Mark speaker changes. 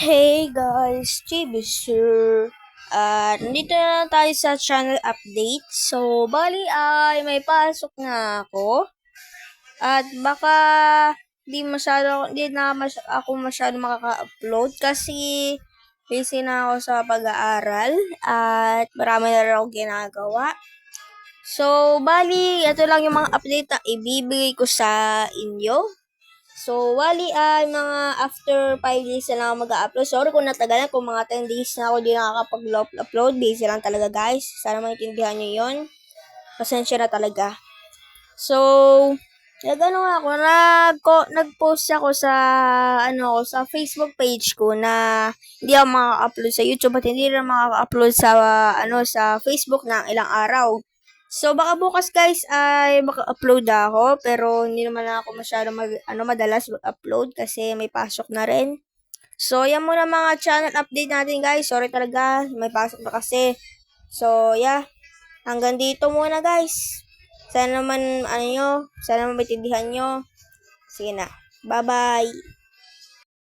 Speaker 1: Hey guys, JB sir. Nandito na tayo sa channel update. So, bali ay may pasok na ako. At baka di na ako masyado makaka-upload kasi busy na ako sa pag-aaral at marami na rin ako ginagawa. So, bali, ito lang yung mga update na ibibigay ko sa inyo. So, wali ay mga after 5 days na lang ako mag-upload. Sorry kung natagalan, kung mga 10 days na ako di nakakapag-upload. Busy lang talaga guys. Sana maintindihan nyo yun. Pasensya na talaga. So, nag-post ako sa, sa Facebook page ko na hindi ako makaka-upload sa YouTube at hindi rin makaka-upload sa, sa Facebook na ilang araw. So, baka bukas guys ay maka-upload ako, pero hindi naman ako masyado madalas mag-upload kasi may pasok na rin. So, yan muna mga channel update natin guys. Sorry talaga, may pasok na kasi. So, yeah. Hanggang dito muna guys. Sana naman maintindihan nyo. Sige na. Bye-bye.